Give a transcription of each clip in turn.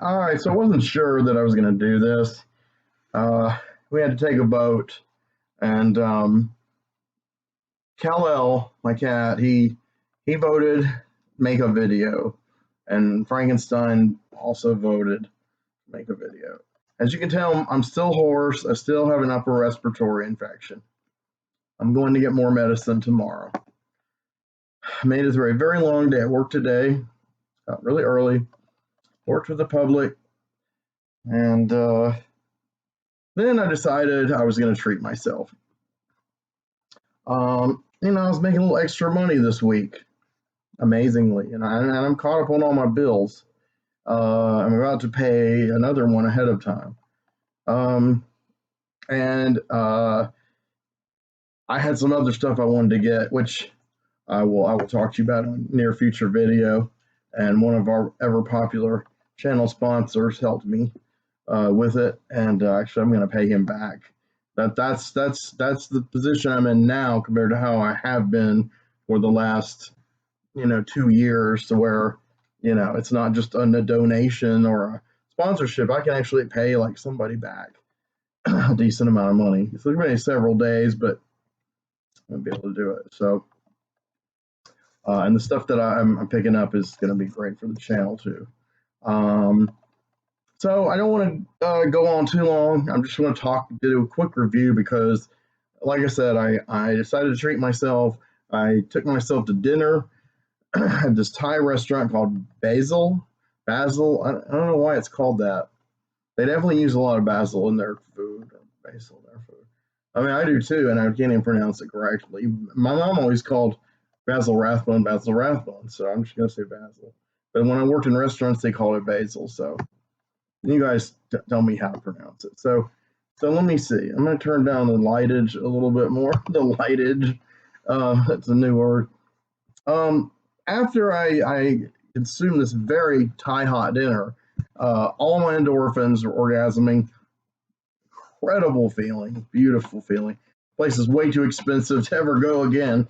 All right, so I wasn't sure that I was going to do this. We had to take a boat, and Kal-El, my cat, he voted make a video, and Frankenstein also voted make a video. As you can tell, I'm still hoarse. I still have an upper respiratory infection. I'm going to get more medicine tomorrow. I made it through a very long day at work today. Got really early. Worked with the public. And then I decided I was going to treat myself. I was making a little extra money this week, amazingly. And I'm caught up on all my bills. I'm about to pay another one ahead of time. I had some other stuff I wanted to get, which I will talk to you about in a near future video. And one of our ever popular channel sponsors helped me with it, and actually I'm going to pay him back. That's the position I'm in now compared to how I have been for the last 2 years, to where it's not just a donation or a sponsorship. I can actually pay like somebody back a decent amount of money. It's going to be several days, but I'm going to be able to do it. So and the stuff that I'm picking up is going to be great for the channel too. So I don't want to go on too long. I'm just going to do a quick review because, like I said, I decided to treat myself. I took myself to dinner at this Thai restaurant called Basil. I don't know why it's called that. They definitely use a lot of basil in their food, or basil in their food. I mean, I do too, and I can't even pronounce it correctly. My mom always called Basil Rathbone, so I'm just going to say basil. But when I worked in restaurants, they called it basil, so you guys tell me how to pronounce it. So let me see. I'm going to turn down the lightage a little bit more. The lightage, that's a new word. After I consumed this very Thai hot dinner, all my endorphins were orgasming. Incredible feeling, beautiful feeling. Place is way too expensive to ever go again,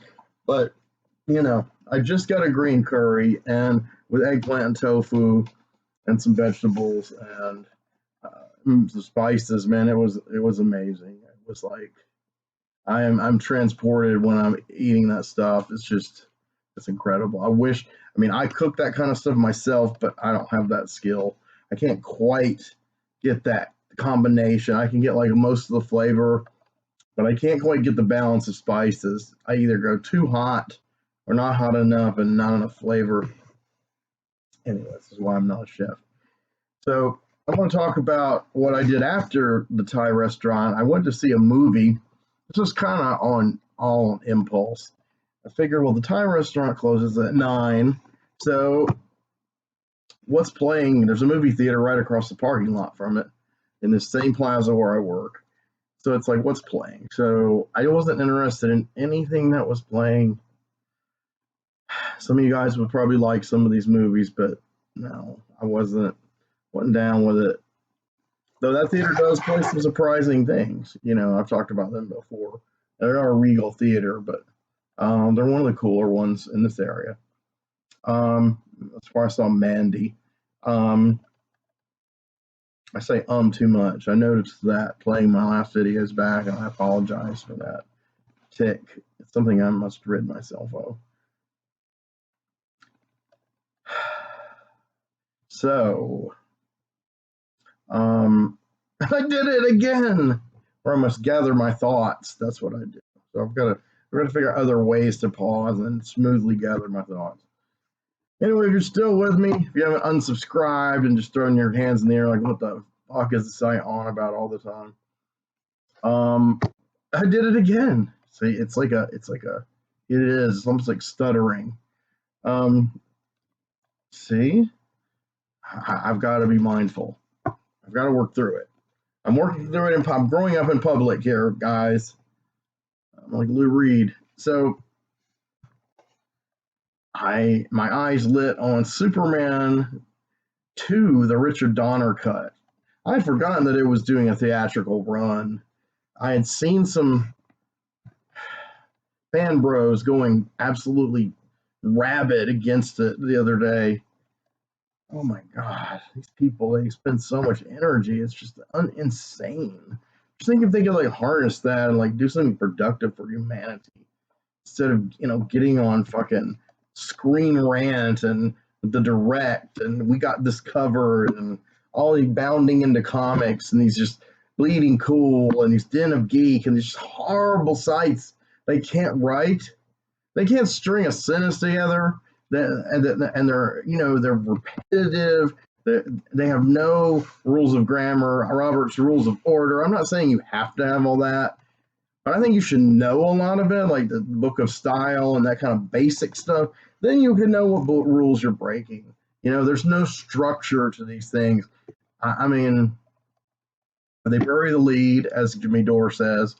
but I just got a green curry and with eggplant and tofu and some vegetables and the spices. Man, it was amazing. It was like I'm transported when I'm eating that stuff. It's incredible. I cook that kind of stuff myself, but I don't have that skill. I can't quite get that combination. I can get like most of the flavor, but I can't quite get the balance of spices. I either go too hot or not hot enough and not enough flavor. Anyway, this is why I'm not a chef. So I want to talk about what I did after the Thai restaurant. I went to see a movie. This was kind of all on impulse. I figured, well, the Thai restaurant closes at 9, so what's playing? There's a movie theater right across the parking lot from it in the same plaza where I work. So it's like, what's playing? So I wasn't interested in anything that was playing. Some of you guys would probably like some of these movies, but no, I wasn't down with it. Though that theater does play some surprising things. I've talked about them before. They're not a Regal theater, but they're one of the cooler ones in this area. That's where I saw Mandy. I say too much. I noticed that playing my last videos back, and I apologize for that tick. It's something I must rid myself of. So, I did it again, or I must gather my thoughts. That's what I do. So I've got to figure out other ways to pause and smoothly gather my thoughts. Anyway, if you're still with me, if you haven't unsubscribed and just throwing your hands in the air like, what the fuck is the site on about all the time? I did it again. See, it is. It's almost like stuttering. See, I've got to be mindful. I've got to work through it. I'm working through it. I'm growing up in public here, guys. I'm like Lou Reed. So my eyes lit on Superman 2, the Richard Donner cut. I had forgotten that it was doing a theatrical run. I had seen some fan bros going absolutely rabid against it the other day. oh my God, these people, they spend so much energy. It's just insane. Just think if they could like harness that and like do something productive for humanity instead of, getting on fucking Screen Rant and the Direct and we got this covered and all these bounding into comics and these just bleeding cool and these Den of Geek and these just horrible sites they can't write. They can't string a sentence together. And they're repetitive. They have no rules of grammar, Robert's rules of order. I'm not saying you have to have all that, but I think you should know a lot of it, like the book of style and that kind of basic stuff. Then you can know what rules you're breaking. There's no structure to these things. I mean, they bury the lead, as Jimmy Dore says.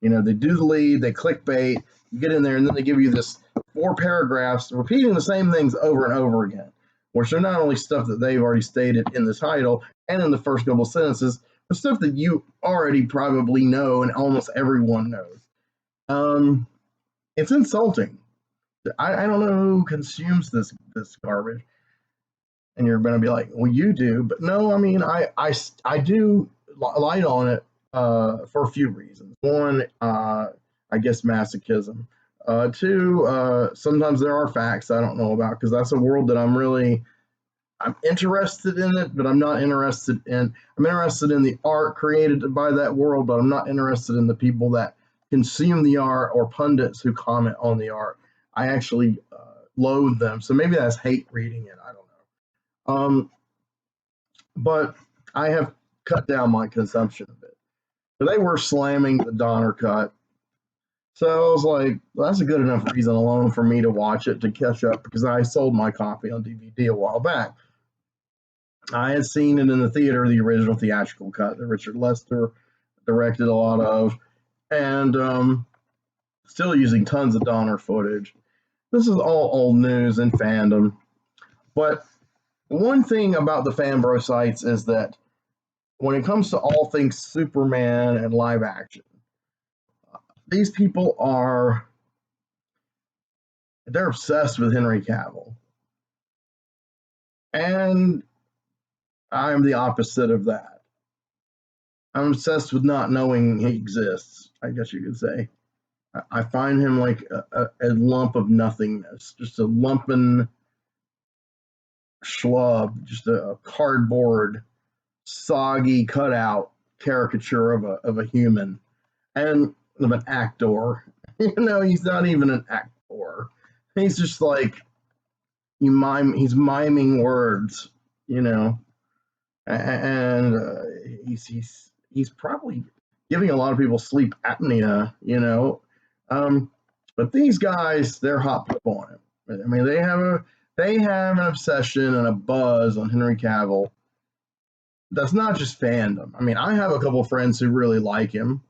They do the lead, they clickbait, you get in there, and then they give you this 4 paragraphs repeating the same things over and over again, which are not only stuff that they've already stated in the title and in the first couple of sentences, but stuff that you already probably know and almost everyone knows. It's insulting. I don't know who consumes this garbage. And you're going to be like, well, you do. But no, I mean, I do light on it for a few reasons. One, I guess masochism. Two, sometimes there are facts I don't know about because that's a world that I'm interested in it, but I'm interested in the art created by that world, but I'm not interested in the people that consume the art or pundits who comment on the art. I actually loathe them. So maybe that's hate reading it. I don't know. But I have cut down my consumption of it. But they were slamming the Donner cut. So I was like, well, that's a good enough reason alone for me to watch it to catch up because I sold my copy on DVD a while back. I had seen it in the theater, the original theatrical cut that Richard Lester directed a lot of, and still using tons of Donner footage. This is all old news and fandom. But one thing about the fanbro sites is that when it comes to all things Superman and live action, these people they're obsessed with Henry Cavill. And I'm the opposite of that. I'm obsessed with not knowing he exists, I guess you could say. I find him like a lump of nothingness, just a lumpen schlub, just a cardboard, soggy cutout caricature of a human and of an actor. He's not even an actor. He's just like he's miming words, and he's probably giving a lot of people sleep apnea, but these guys, they're hot on him. I mean, they have an obsession and a buzz on Henry Cavill. That's not just fandom. I mean, I have a couple of friends who really like him,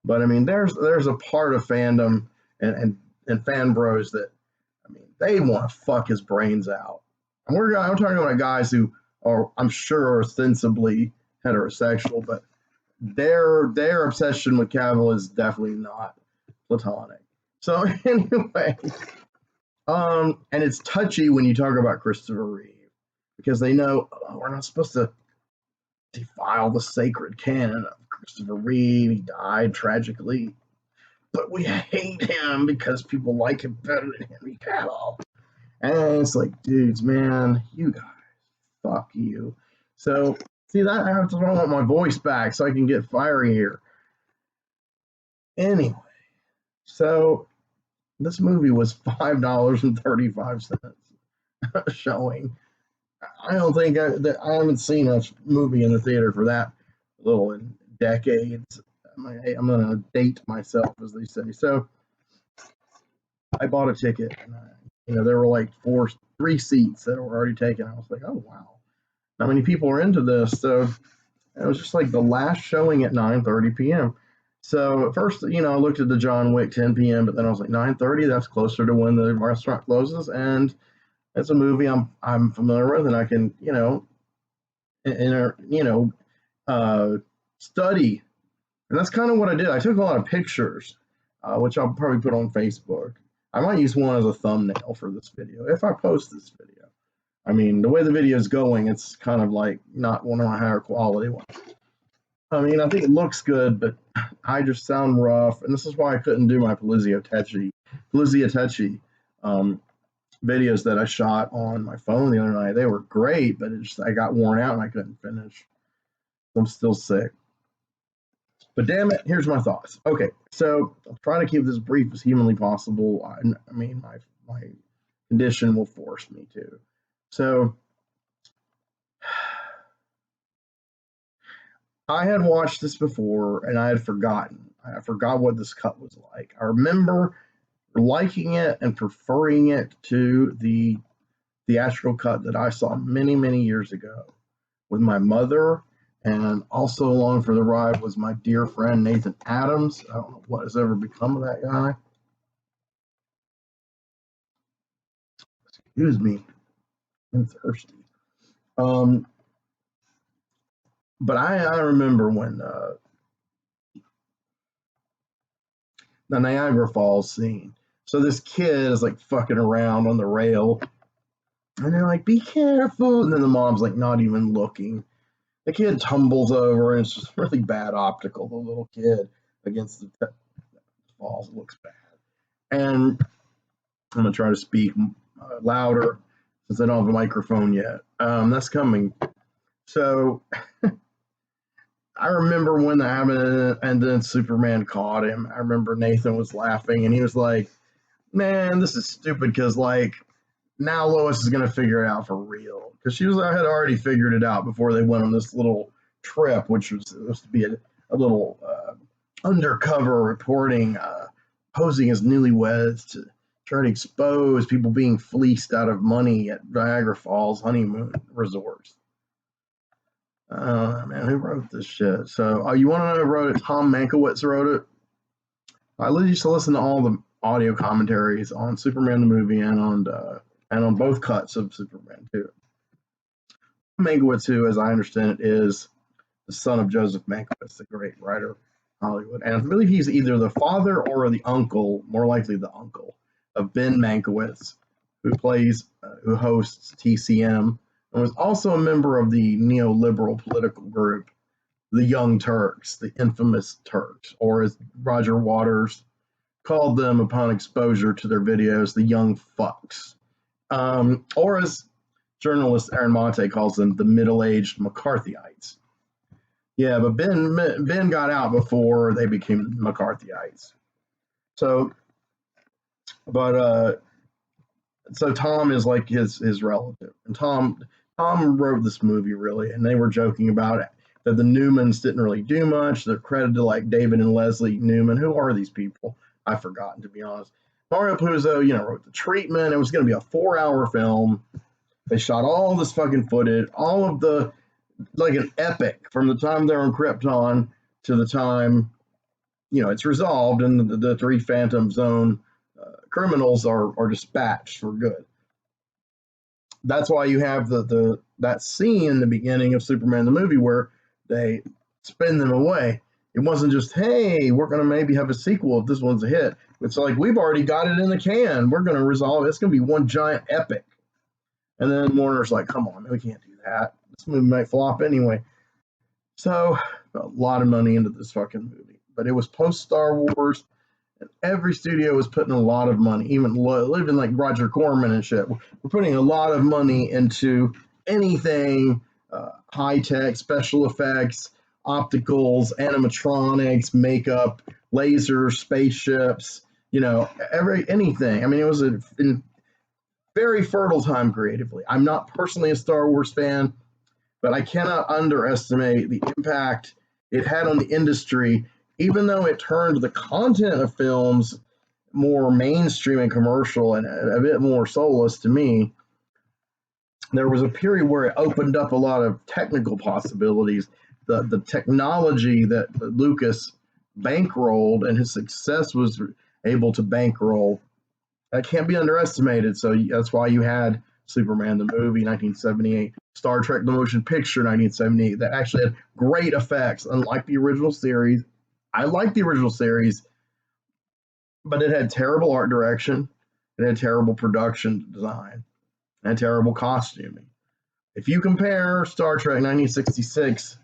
but I mean, there's a part of fandom and fan bros that, I mean, they want to fuck his brains out. And I'm talking about guys who are, I'm sure, ostensibly heterosexual, but their obsession with Cavill is definitely not platonic. So anyway, and it's touchy when you talk about Christopher Reeve because they know we're not supposed to defile the sacred canon of Christopher Reeve. He died tragically, but we hate him because people like him better than Henry Cavill. And it's like, dudes, man, you guys, fuck you. So, see, that I have to want my voice back so I can get fiery here. Anyway, so this movie was $5.35 showing. I don't think I haven't seen a movie in the theater for that little in decades. I'm going to date myself, as they say. So I bought a ticket, and there were like 3 seats that were already taken. I was like, oh wow, how many people are into this? So it was just like the last showing at 9:30 p.m. So at first, I looked at the John Wick 10 p.m., but then I was like 9:30. That's closer to when the restaurant closes, and it's a movie I'm familiar with, and I can study. And that's kind of what I did. I took a lot of pictures, which I'll probably put on Facebook. I might use one as a thumbnail for this video if I post this video. I mean, the way the video is going, it's kind of like not one of my higher quality ones. I mean, I think it looks good, but I just sound rough, and this is why I couldn't do my Puzio Techi videos that I shot on my phone the other night. They were great, but I got worn out and I couldn't finish. I'm still sick. But damn it, here's my thoughts. Okay, so I'm trying to keep this brief as humanly possible. I mean, my condition will force me to. So I had watched this before and I had forgotten. I forgot what this cut was like. I remember liking it and preferring it to the theatrical cut that I saw many, many years ago with my mother. And also along for the ride was my dear friend Nathan Adams. I don't know what has ever become of that guy. Excuse me, I'm thirsty. But I remember when the Niagara Falls scene. So this kid is like fucking around on the rail, and they're like, "Be careful!" And then the mom's like, not even looking. The kid tumbles over, and it's just really bad optical. The little kid against the falls, it looks bad. And I'm gonna try to speak louder since I don't have a microphone yet. That's coming. So I remember when that happened, and then Superman caught him. I remember Nathan was laughing, and he was like, "Man, this is stupid because like now Lois is gonna figure it out for real." Because I had already figured it out before they went on this little trip, which was supposed to be a little undercover reporting, posing as newlyweds to try to expose people being fleeced out of money at Niagara Falls honeymoon resorts. Man, who wrote this shit? So, you want to know who wrote it? Tom Mankiewicz wrote it. I used to listen to all the audio commentaries on Superman the movie and on both cuts of Superman 2. Mankiewicz, who, as I understand it, is the son of Joseph Mankiewicz, the great writer, Hollywood, and I believe he's either the father or the uncle, more likely the uncle, of Ben Mankiewicz, who hosts TCM, and was also a member of the neoliberal political group, the Young Turks, the infamous Turks, or as Roger Waters called them upon exposure to their videos, the Young Fucks, or as journalist Aaron Monte calls them, the middle-aged McCarthyites. Yeah, but Ben got out before they became McCarthyites. So, but so Tom is like his relative, and Tom wrote this movie really, and they were joking about it that the Newmans didn't really do much. They're credited to like David and Leslie Newman. Who are these people? I've forgotten, to be honest. Mario Puzo, wrote The Treatment. It was going to be a 4-hour film. They shot all this fucking footage, all of the, like an epic from the time they're on Krypton to the time, it's resolved and the 3 Phantom Zone criminals are dispatched for good. That's why you have that scene in the beginning of Superman the movie where they spin them away. It wasn't just, hey, we're going to maybe have a sequel if this one's a hit. It's like, we've already got it in the can. We're going to resolve it. It's going to be one giant epic. And then Warner's like, come on, we can't do that. This movie might flop anyway. So, a lot of money into this fucking movie. But it was post-Star Wars, and every studio was putting a lot of money, even like Roger Corman and shit. We're putting a lot of money into anything high-tech, special effects, opticals, animatronics, makeup, lasers, spaceships, anything. I mean, it was a very fertile time creatively. I'm not personally a Star Wars fan, but I cannot underestimate the impact it had on the industry, even though it turned the content of films more mainstream and commercial and a bit more soulless to me. There was a period where it opened up a lot of technical possibilities. The technology that Lucas bankrolled and his success was able to bankroll, that can't be underestimated. So that's why you had Superman the movie, 1978, Star Trek the motion picture, 1978, that actually had great effects, unlike the original series. I like the original series, but it had terrible art direction. It had terrible production design. and terrible costuming. If you compare Star Trek 1966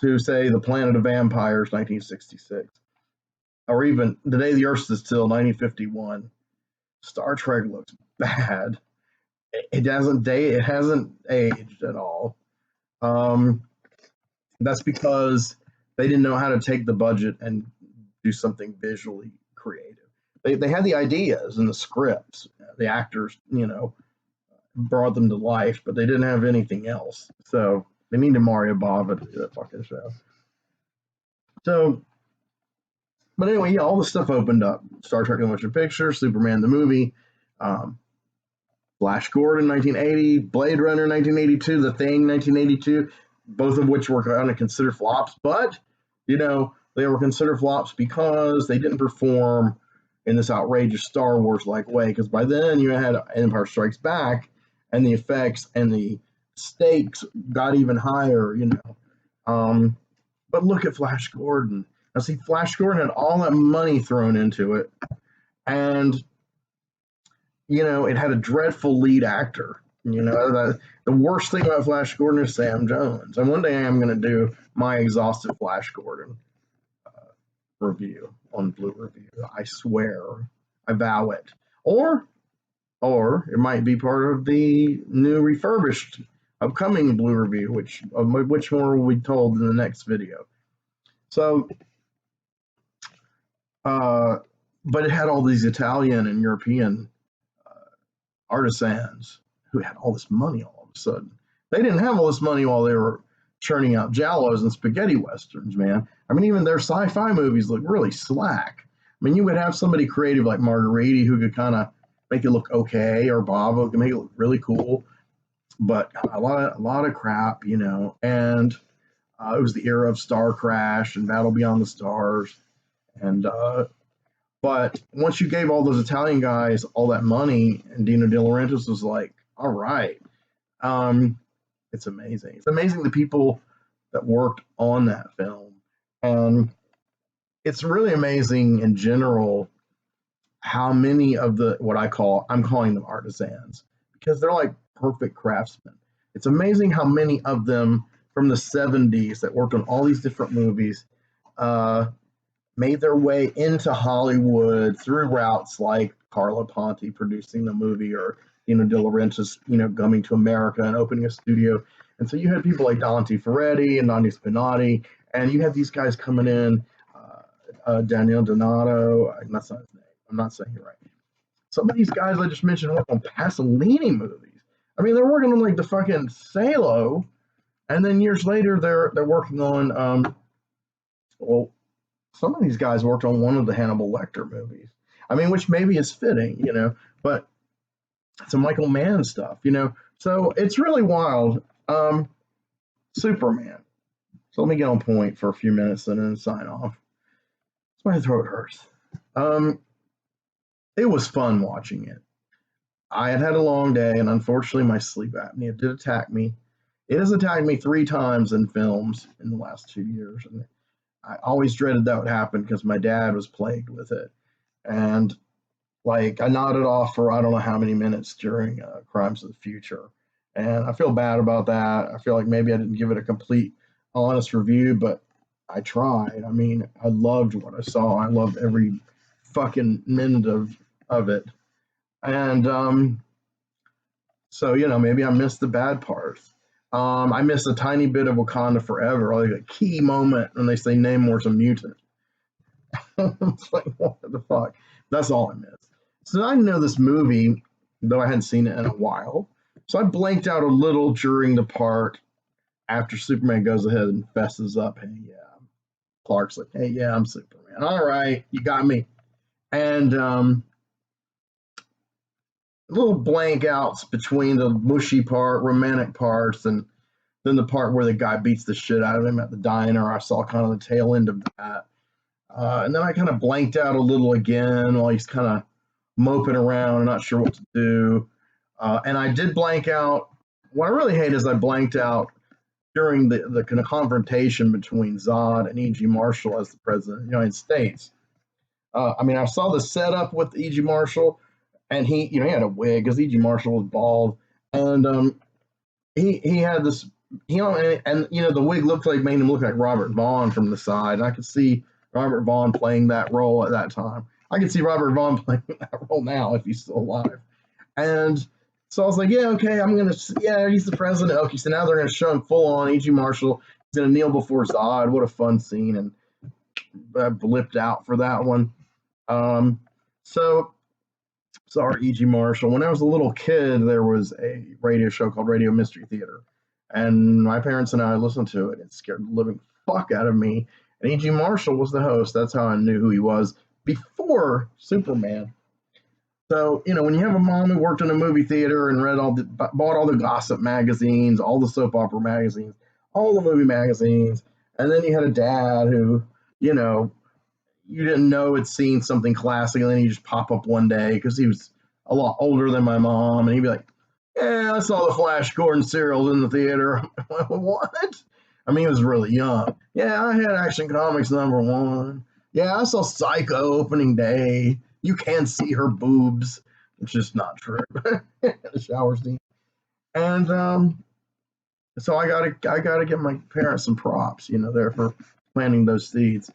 to, say, The Planet of Vampires 1966, or even The Day the Earth Stood Still 1951, Star Trek looks bad. It hasn't aged at all. That's because they didn't know how to take the budget and do something visually creative. They had the ideas and the scripts, the actors, brought them to life, but they didn't have anything else. So they needed Mario Bava to do that fucking show. So, but anyway, yeah, all the stuff opened up. Star Trek: The Motion Picture, Superman the movie, Flash Gordon 1980, Blade Runner 1982, The Thing 1982, both of which were kind of considered flops, but they were considered flops because they didn't perform in this outrageous Star Wars like way. Because by then you had Empire Strikes Back, and the effects and the stakes got even higher. But look at Flash Gordon. Now, see, Flash Gordon had all that money thrown into it, and it had a dreadful lead actor. The worst thing about Flash Gordon is Sam Jones. And one day I am going to do my exhaustive Flash Gordon review on Blue Review. I swear. I vow it. Or it might be part of the new refurbished upcoming Blue Review, which more will be told in the next video. So, but it had all these Italian and European artisans who had all this money all of a sudden. They didn't have all this money while they were churning out giallos and spaghetti westerns, man. I mean, even their sci-fi movies look really slack. I mean, you would have somebody creative like Marguerite who could kind of make it look okay, or Bava could make it look really cool, but a lot of crap, and it was the era of Star Crash and Battle Beyond the Stars, and but once you gave all those Italian guys all that money, and Dino De Laurentiis was like, all right, it's amazing. It's amazing the people that worked on that film. And it's really amazing in general how many of I'm calling them artisans, because they're like perfect craftsmen. It's amazing how many of them from the 70s that worked on all these different movies made their way into Hollywood through routes like Carlo Ponti producing the movie, or De Laurentiis, coming to America and opening a studio. And so you had people like Dante Ferretti and Nani Spinati, and you had these guys coming in, Daniel Donato. That's not his name. I'm not saying it right. Some of these guys I just mentioned work on Pasolini movies. I mean, they're working on like the fucking Salo, and then years later they're working on some of these guys worked on one of the Hannibal Lecter movies. I mean, which maybe is fitting, but it's a Michael Mann stuff, So it's really wild. Superman. So let me get on point for a few minutes and then sign off. My throat hurts. It was fun watching it. I had a long day, and unfortunately my sleep apnea did attack me. It has attacked me 3 times in films in the last 2 years, and I always dreaded that would happen because my dad was plagued with it. And I nodded off for I don't know how many minutes during Crimes of the Future. And I feel bad about that. I feel like maybe I didn't give it a complete, honest review, but I tried. I mean, I loved what I saw. I loved every fucking minute of it. And so, maybe I missed the bad parts. I missed a tiny bit of Wakanda Forever, like a key moment when they say Namor's a mutant. It's like, what the fuck? That's all I missed. So I know this movie, though I hadn't seen it in a while. So I blanked out a little during the part after Superman goes ahead and fesses up. Hey, yeah. Clark's like, hey, yeah, I'm Superman. All right, you got me. And little blank outs between the mushy part, romantic parts, and then the part where the guy beats the shit out of him at the diner. I saw kind of the tail end of that. And then I kind of blanked out a little again while he's kind of moping around and not sure what to do. And I did blank out. What I really hate is I blanked out during the kind of confrontation between Zod and E.G. Marshall as the president of the United States. I mean, I saw the setup with E.G. Marshall, and he had a wig because E.G. Marshall was bald. And he had this, and the wig looked like made him look like Robert Vaughn from the side. And I could see Robert Vaughn playing that role at that time. I could see Robert Vaughn playing that role now if he's still alive. And so I was like, yeah, okay, yeah, he's the president. Okay, so now they're gonna show him full on E.G. Marshall. He's gonna kneel before Zod. What a fun scene. And I blipped out for that one. So sorry, E.G. Marshall. When I was a little kid, there was a radio show called Radio Mystery Theater. And my parents and I listened to it. It scared the living fuck out of me. And E.G. Marshall was the host. That's how I knew who he was before Superman. So, when you have a mom who worked in a movie theater and bought all the gossip magazines, all the soap opera magazines, all the movie magazines, and then you had a dad who, you didn't know had seen something classic, and then he'd just pop up one day because he was a lot older than my mom, and he'd be like, yeah, I saw the Flash Gordon serials in the theater. What? I mean, he was really young. Yeah, I had Action Comics #1. Yeah, I saw Psycho opening day. You can see her boobs, which is not true. The shower scene. And so I gotta give my parents some props, there for planting those seeds.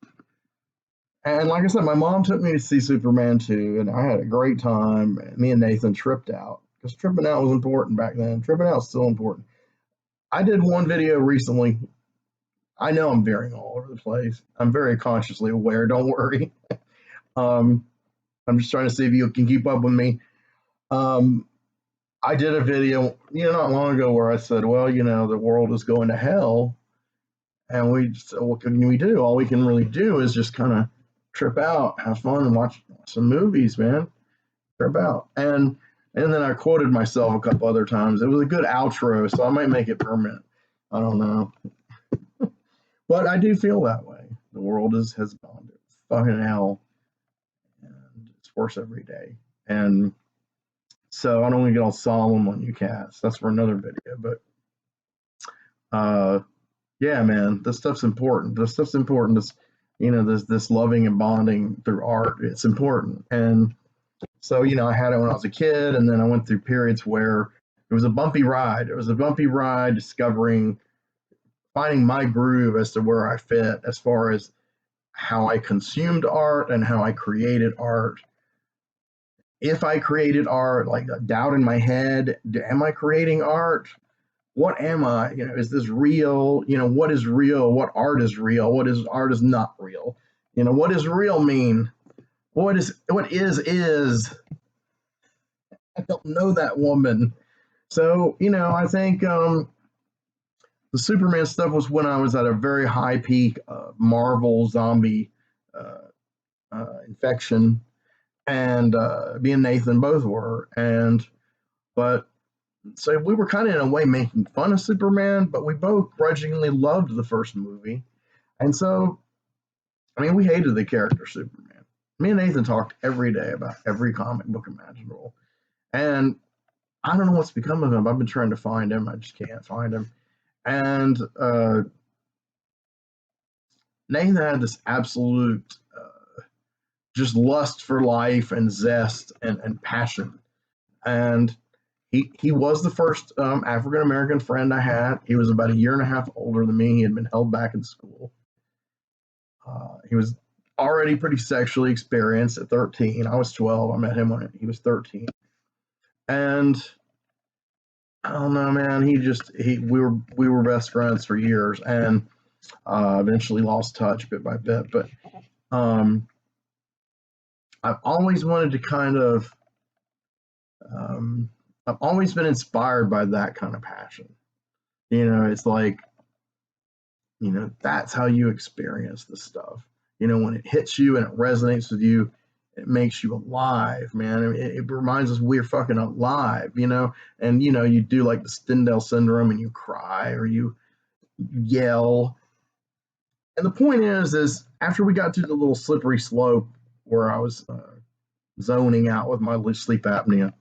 And like I said, my mom took me to see Superman 2, and I had a great time. Me and Nathan tripped out, because tripping out was important back then. Tripping out is still important. I did one video recently. I know I'm veering all over the place. I'm very consciously aware. Don't worry. I'm just trying to see if you can keep up with me. I did a video, not long ago where I said, well, the world is going to hell. And what can we do? All we can really do is just kind of trip out, have fun, and watch some movies, man. Trip out. And then I quoted myself a couple other times. It was a good outro, so I might make it permanent. I don't know. But I do feel that way. The world has gone to fucking hell. And it's worse every day. And so I don't want to get all solemn on you cats. That's for another video. But yeah, man, this stuff's important. This stuff's important. This loving and bonding through art. It's important. And so, I had it when I was a kid, and then I went through periods where it was a bumpy ride. It was a bumpy ride finding my groove as to where I fit as far as how I consumed art and how I created art. If I created art, like a doubt in my head, am I creating art? What am I? Is this real? What is real? What art is real? What is art is not real? What does real mean? What is? I don't know that woman. So, I think the Superman stuff was when I was at a very high peak of Marvel zombie infection, and me and Nathan both were. But so we were kind of in a way making fun of Superman, but we both grudgingly loved the first movie. And so, I mean, we hated the character Superman. Me and Nathan talked every day about every comic book imaginable. And I don't know what's become of him. I've been trying to find him. I just can't find him. And Nathan had this absolute just lust for life and zest and passion. And he was the first African-American friend I had. He was about a year and a half older than me. He had been held back in school. He was already pretty sexually experienced at 13. I was 12. I met him when he was 13. And I don't know, man. We were best friends for years, and eventually lost touch bit by bit. But I've always wanted to kind of. I've always been inspired by that kind of passion. It's like, that's how you experience the stuff. When it hits you and it resonates with you, it makes you alive, man. It reminds us we're fucking alive, and, you do like the Stendhal syndrome and you cry or you yell. And the point is after we got to the little slippery slope where I was zoning out with my sleep apnea,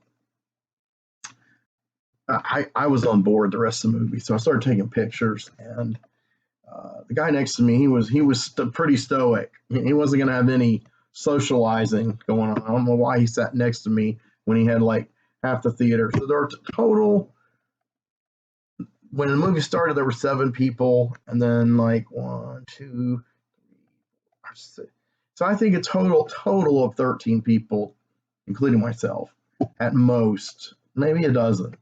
I was on board the rest of the movie. So I started taking pictures, and the guy next to me, he was pretty stoic. He wasn't going to have any socializing going on. I don't know why he sat next to me when he had like half the theater. So there were total when the movie started, there were 7 people, and then like 1, 2, 3, 4, 5, 6. So I think a total of 13 people, including myself, at most, maybe a dozen,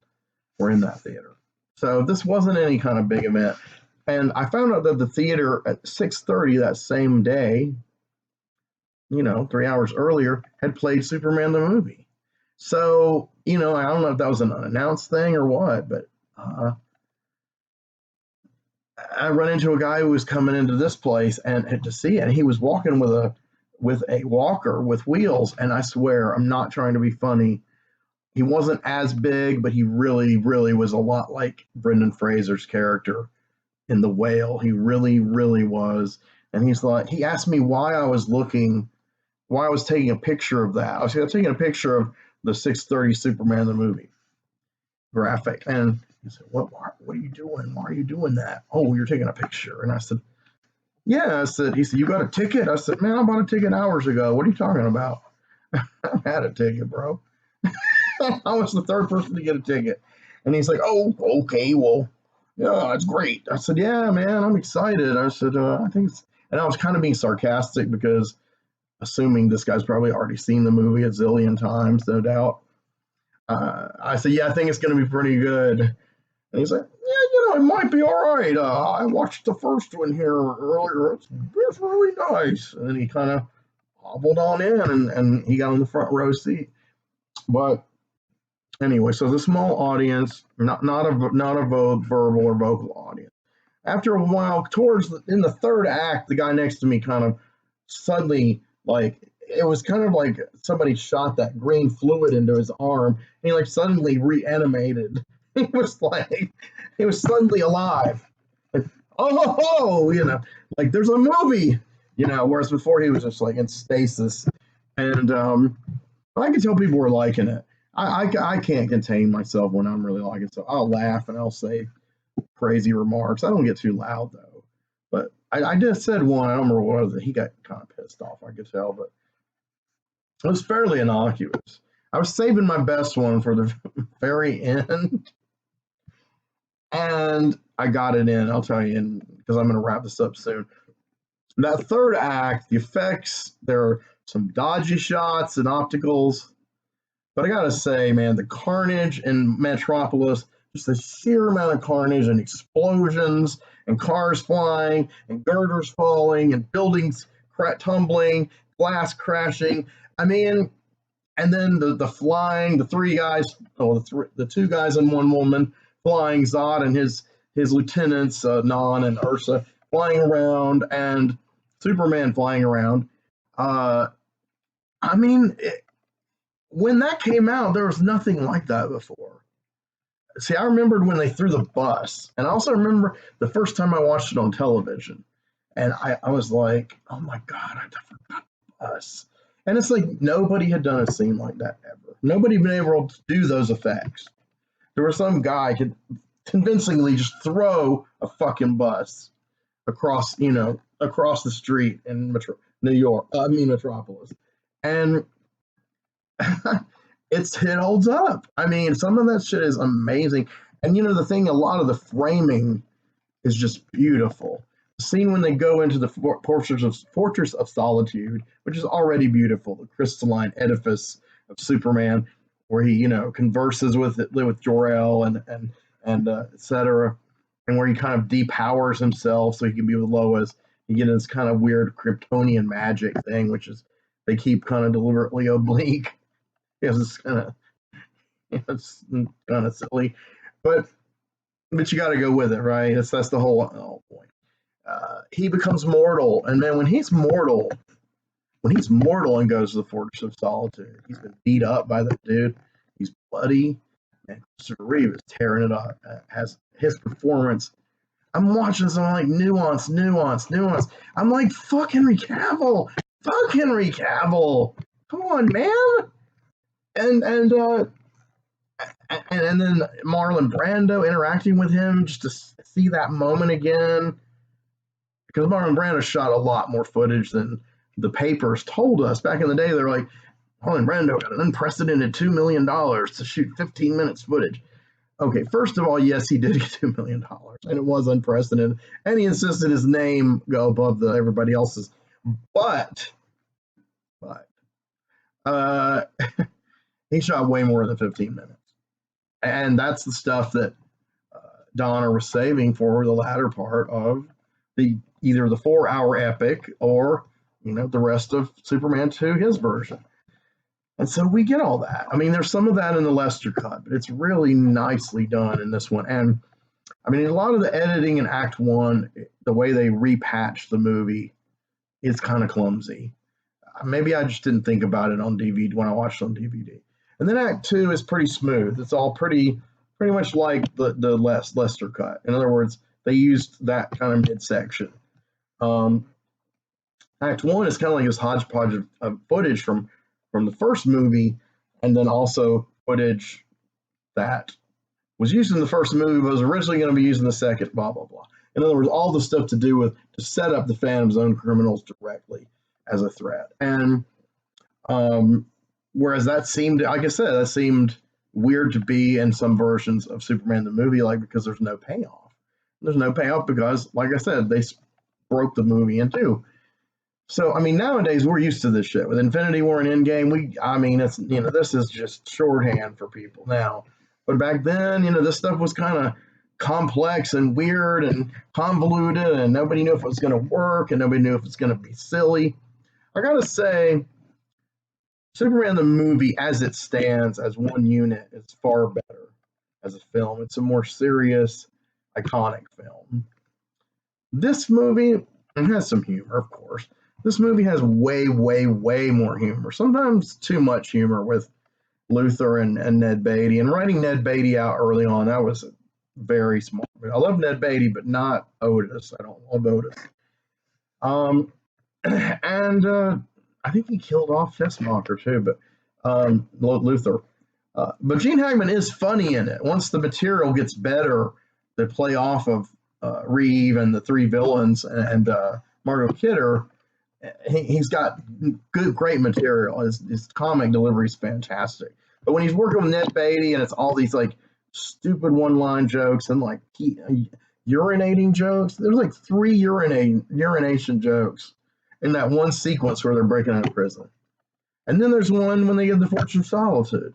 were in that theater. So this wasn't any kind of big event. And I found out that the theater at 6:30 that same day, 3 hours earlier, had played Superman the movie. So, I don't know if that was an unannounced thing or what, but I run into a guy who was coming into this place and to see it. And he was walking with a walker with wheels, and I swear, I'm not trying to be funny. He wasn't as big, but he really, really was a lot like Brendan Fraser's character in The Whale. He really, really was. And he asked me why I was taking a picture of that. I was taking a picture of the 6:30 Superman the movie graphic. And he said, what are you doing? Why are you doing that? Oh, you're taking a picture. And I said, yeah. He said, you got a ticket? I said, man, I bought a ticket hours ago. What are you talking about? I had a ticket, bro. I was the 3rd person to get a ticket. And he's like, oh, okay, well, yeah, it's great. I said, yeah, man, I'm excited. I said, I think it's, and I was kind of being sarcastic because assuming this guy's probably already seen the movie a zillion times, no doubt. I said, yeah, I think it's going to be pretty good. And he's like, yeah, it might be all right. I watched the first one here earlier. It's really nice. And then he kind of hobbled on in and he got on the front row seat. But anyway, so the small audience, not a verbal or vocal audience. After a while, in the 3rd act, the guy next to me kind of suddenly, like, it was kind of like somebody shot that green fluid into his arm, and he like suddenly reanimated. He was suddenly alive. Like, oh, like there's a movie, whereas before he was just like in stasis. And I can tell people were liking it. I can't contain myself when I'm really liking it, so I'll laugh and I'll say crazy remarks. I don't get too loud though. But I just said one. I don't remember what it was. He got kind of pissed off, I could tell, but it was fairly innocuous. I was saving my best one for the very end, and I got it in. I'll tell you, because I'm going to wrap this up soon. That 3rd act, the effects, there are some dodgy shots and opticals, but I got to say, man, the carnage in Metropolis, just the sheer amount of carnage and explosions and cars flying and girders falling and buildings tumbling, glass crashing. I mean, and then the flying, the 3 guys, the 2 guys and 1 woman flying, Zod and his lieutenants, Non and Ursa, flying around, and Superman flying around. I mean, when that came out, there was nothing like that before. See, I remembered when they threw the bus, and I also remember the first time I watched it on television, and I was like, oh my God, I forgot the bus. And it's like nobody had done a scene like that ever. Nobody had been able to do those effects. There was some guy could convincingly just throw a fucking bus across the street in Metropolis. And it holds up. I mean, some of that shit is amazing. And the thing, a lot of the framing is just beautiful. The scene when they go into the Fortress of Solitude, which is already beautiful, the crystalline edifice of Superman, where he, converses with Jor-El and etc., and where he kind of depowers himself so he can be with Lois. You get this kind of weird Kryptonian magic thing, which is they keep kind of deliberately oblique. It's kind of it's kind of silly, but you got to go with it, right? That's the whole point. He becomes mortal, and then when he's mortal and goes to the Fortress of Solitude, he's been beat up by the dude. He's bloody, and Reeve is tearing it up. Has his performance. I'm watching this, and I'm like, nuance. I'm like, fuck Henry Cavill. Come on, man. And then Marlon Brando interacting with him just to see that moment again. Because Marlon Brando shot a lot more footage than the papers told us. Back in the day, they're like, Marlon Brando got an unprecedented $2 million to shoot 15 minutes footage. Okay, first of all, yes, he did get $2 million, and it was unprecedented, and he insisted his name go above everybody else's. But uh, he shot way more than 15 minutes, and that's the stuff that Donner was saving for the latter part of either the 4-hour epic or the rest of Superman 2, his version. And so we get all that. I mean, there's some of that in the Lester cut, but it's really nicely done in this one. And I mean, a lot of the editing in Act 1, the way they repatched the movie, is kind of clumsy. Maybe I just didn't think about it on DVD when I watched it on DVD. And then Act 2 is pretty smooth. It's all pretty much like the Lester cut. In other words, they used that kind of midsection. Act 1 is kind of like this hodgepodge of footage from the first movie, and then also footage that was used in the first movie but was originally going to be used in the second, blah, blah, blah. In other words, all the stuff to do with to set up the Phantom's own criminals directly as a threat. And whereas that seemed, like I said, that seemed weird to be in some versions of Superman the movie, like because there's no payoff. There's no payoff because, like I said, they broke the movie in two. So, I mean, nowadays we're used to this shit. With Infinity War and Endgame, it's, this is just shorthand for people now. But back then, this stuff was kind of complex and weird and convoluted, and nobody knew if it was going to work, and nobody knew if it's going to be silly. I gotta say, Superman the movie, as it stands, as one unit, is far better as a film. It's a more serious, iconic film. This movie, it has some humor, of course. This movie has way, way, way more humor. Sometimes too much humor with Luthor and Ned Beatty. And writing Ned Beatty out early on, that was very smart. I love Ned Beatty, but not Otis. I don't love Otis. And I think he killed off Fessmacher too, but Luthor. But Gene Hackman is funny in it. Once the material gets better, they play off of Reeve and the three villains and Margot Kidder. He's got great material. His comic delivery is fantastic. But when he's working with Ned Beatty and it's all these like stupid one-line jokes and like urinating jokes, there's like 3 urination jokes in that one sequence where they're breaking out of prison. And then there's one when they get the Fortress of Solitude.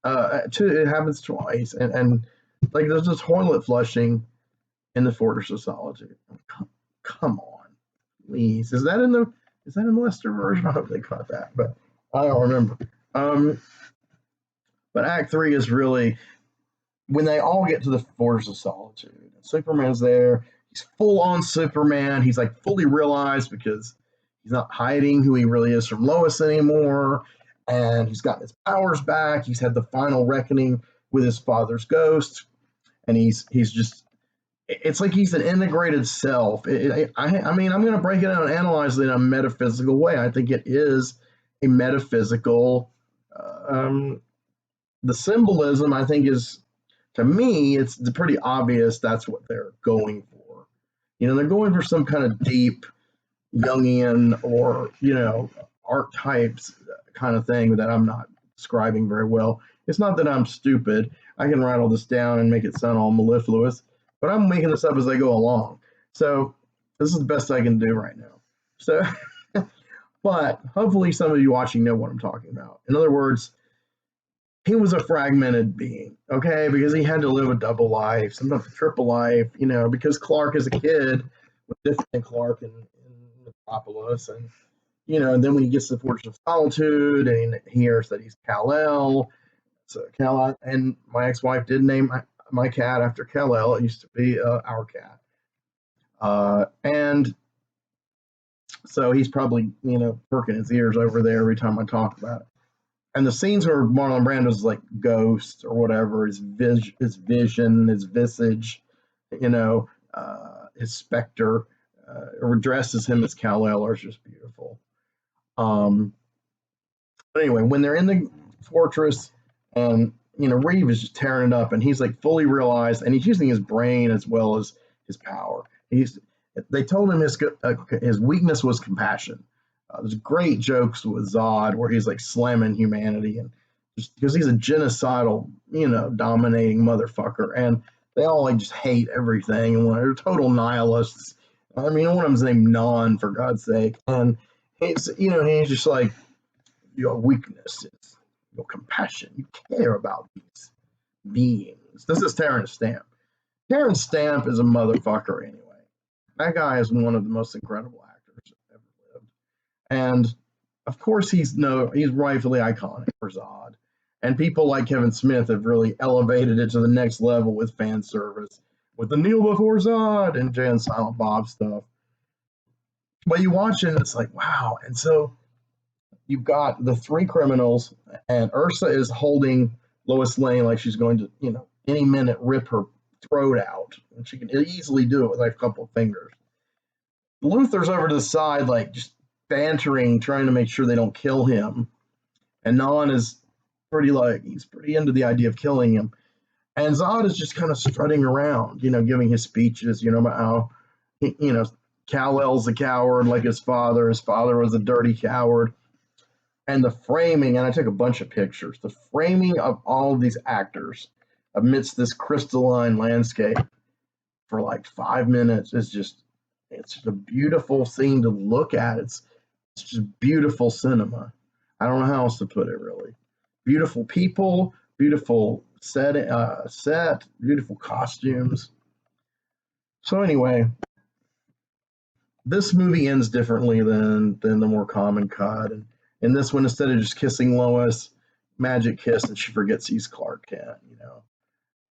It happens twice. And like there's this toilet flushing in the Fortress of Solitude. Come on, please. Is that in the Lester version? I hope they caught that, but I don't remember. But Act 3 is really when they all get to the Fortress of Solitude. Superman's there. He's full on Superman. He's like fully realized because he's not hiding who he really is from Lois anymore. And he's gotten his powers back. He's had the final reckoning with his father's ghost. And he's just, it's like he's an integrated self. I mean, I'm going to break it down and analyze it in a metaphysical way. I think it is a metaphysical, the symbolism, I think, is, to me, it's pretty obvious that's what they're going for. They're going for some kind of deep Jungian or, archetypes kind of thing that I'm not describing very well. It's not that I'm stupid. I can write all this down and make it sound all mellifluous, but I'm making this up as I go along. So this is the best I can do right now. So, but hopefully some of you watching know what I'm talking about. In other words, he was a fragmented being, okay, because he had to live a double life, sometimes a triple life, because Clark as a kid was different than Clark in Metropolis. And, and then when he gets to the Fortress of Solitude and he hears that he's Kal-El. So Kal-El, and my ex-wife did name my cat after Kal-El. It used to be our cat. And so he's probably, perking his ears over there every time I talk about it. And the scenes where Marlon Brando's like ghost or whatever, his vision, his visage, his specter, or dresses him as Kal-El are just beautiful. But anyway, when they're in the fortress, and Reeve is just tearing it up, and he's like fully realized, and he's using his brain as well as his power. They told him his weakness was compassion. There's great jokes with Zod where he's like slamming humanity and just because he's a genocidal, dominating motherfucker, and they all like just hate everything, and they're total nihilists. I mean, one of them's named Non, for God's sake, and he's just like, your weakness is your compassion. You care about these beings. This is Terence Stamp. Terence Stamp is a motherfucker anyway. That guy is one of the most incredible actors ever lived. And of course he's rightfully iconic for Zod. And people like Kevin Smith have really elevated it to the next level with fan service, with the Kneel Before Zod and Jay and Silent Bob stuff. But you watch it and it's like, wow. And so you've got the three criminals, and Ursa is holding Lois Lane like she's going to, any minute rip her throat out. And she can easily do it with like a couple of fingers. Luther's over to the side, like just bantering, trying to make sure they don't kill him. And Non is he's pretty into the idea of killing him. And Zod is just kind of strutting around, giving his speeches, about how, Kal-El's a coward like his father. His father was a dirty coward. And the framing, and I took a bunch of pictures, the framing of all of these actors amidst this crystalline landscape for like 5 minutes is it's just a beautiful scene to look at. It's just beautiful cinema. I don't know how else to put it, really. Beautiful people, beautiful set, beautiful costumes. So anyway, this movie ends differently than the more common cut. And in this one, instead of just kissing Lois, magic kiss, and she forgets he's Clark Kent.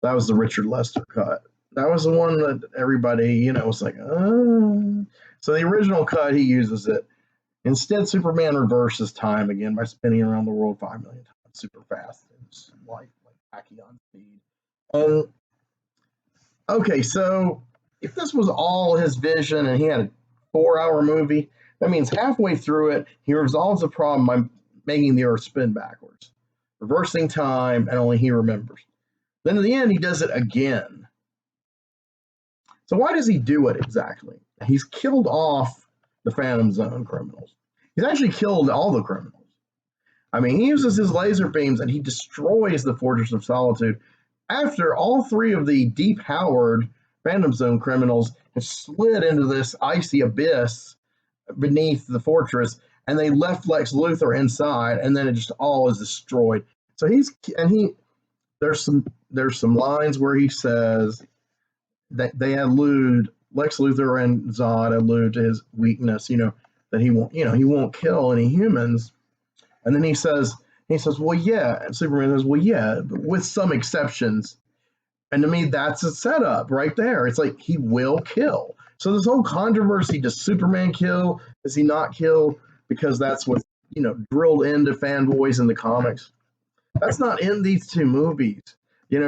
That was the Richard Lester cut. That was the one that everybody, was like, So the original cut, he uses it. Instead, Superman reverses time again by spinning around the world 5 million times super fast. It's like Tachyon speed. And okay, so if this was all his vision and he had a 4-hour movie, that means halfway through it, he resolves the problem by making the Earth spin backwards, reversing time, and only he remembers. Then in the end, he does it again. So why does he do it exactly? He's killed off the Phantom Zone criminals. He's actually killed all the criminals. I mean, he uses his laser beams and he destroys the Fortress of Solitude after all three of the depowered Phantom Zone criminals have slid into this icy abyss beneath the fortress, and they left Lex Luthor inside, and then it just all is destroyed. So there's some lines where he says that they allude, Lex Luthor and Zod allude to his weakness, that he won't kill any humans. And then he says, well, yeah. And Superman says, well, yeah, but with some exceptions. And to me, that's a setup right there. It's like he will kill. So this whole controversy, does Superman kill? Does he not kill? Because that's what's, drilled into fanboys in the comics. That's not in these two movies.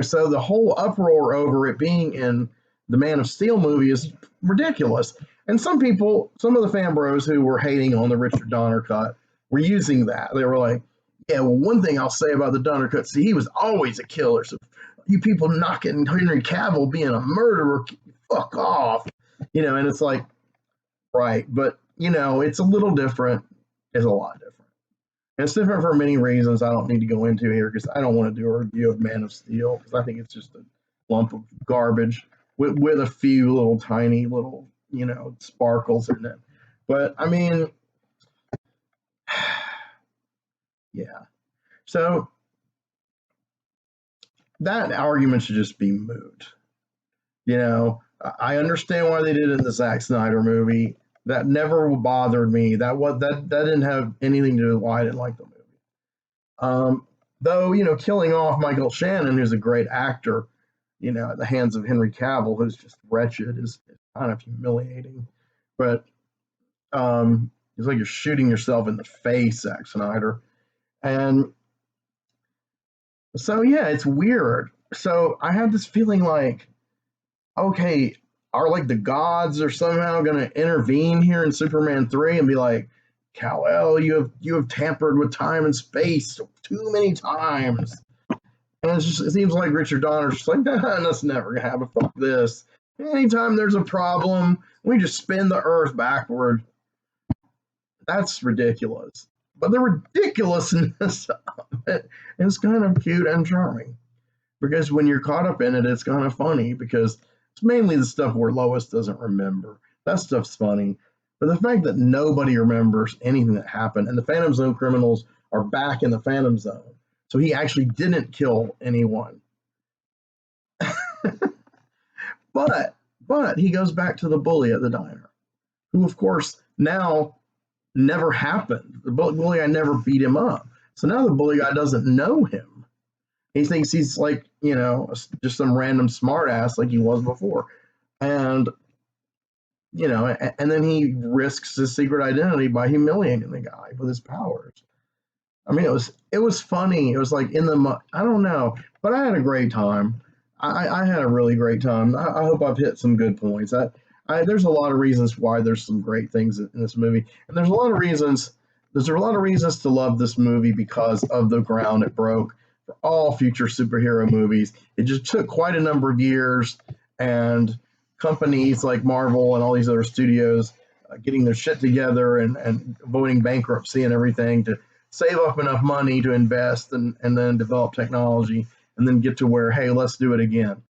So the whole uproar over it being in the Man of Steel movie is ridiculous. And some of the fan bros who were hating on the Richard Donner cut were using that. They were like, yeah, well, one thing I'll say about the Donner cut, see, he was always a killer. So you people knocking Henry Cavill being a murderer, fuck off. And it's like, right. But, it's a little different. It's a lot different. And it's different for many reasons I don't need to go into here because I don't want to do a review of Man of Steel because I think it's just a lump of garbage with a few little tiny little, sparkles in it. But, I mean, yeah. So that argument should just be moot. I understand why they did it in the Zack Snyder movie. That never bothered me. That didn't have anything to do with why I didn't like the movie. Though, killing off Michael Shannon, who's a great actor, at the hands of Henry Cavill, who's just wretched, is kind of humiliating. But it's like you're shooting yourself in the face, Zack Snyder. And so, yeah, it's weird. So I have this feeling like, okay, are like the gods are somehow going to intervene here in Superman 3 and be like, Kal-El, you have tampered with time and space too many times. And it seems like Richard Donner's just like, nah, that's never going to happen. Fuck this. Anytime there's a problem, we just spin the Earth backward. That's ridiculous. but the ridiculousness of it is kind of cute and charming. Because when you're caught up in it, it's kind of funny because it's mainly the stuff where Lois doesn't remember. That stuff's funny. But the fact that nobody remembers anything that happened, and the Phantom Zone criminals are back in the Phantom Zone. So he actually didn't kill anyone. But he goes back to the bully at the diner, who of course now never happened. The bully guy never beat him up. So now the bully guy doesn't know him. He thinks he's like, just some random smartass like he was before. And, and then he risks his secret identity by humiliating the guy with his powers. I mean, it was funny. It was like I don't know, but I had a great time. I had a really great time. I hope I've hit some good points. There's a lot of reasons why there's some great things in this movie, and there's a lot of reasons. There's a lot of reasons to love this movie because of the ground it broke for all future superhero movies. It just took quite a number of years, and companies like Marvel and all these other studios getting their shit together and avoiding bankruptcy and everything to save up enough money to invest and then develop technology and then get to where, hey, let's do it again,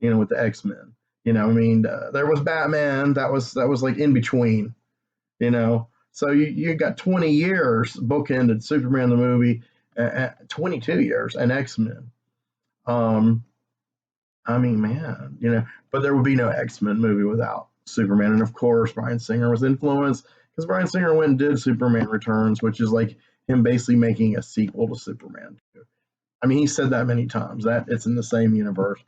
with the X-Men. There was Batman that was like in between, So you got 20 years bookended Superman the movie, 22 years, and X-Men. I mean, man, but there would be no X-Men movie without Superman. And of course, Bryan Singer was influenced because Bryan Singer went and did Superman Returns, which is like him basically making a sequel to Superman 2. I mean, he said that many times, that it's in the same universe,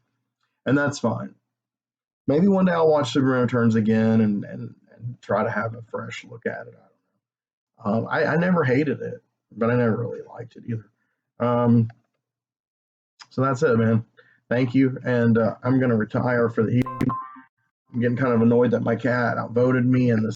and that's fine. Maybe one day I'll watch Superman Returns again and try to have a fresh look at it. I don't know. I never hated it, but I never really liked it either. So that's it, man. Thank you, and I'm going to retire for the evening. I'm getting kind of annoyed that my cat outvoted me in this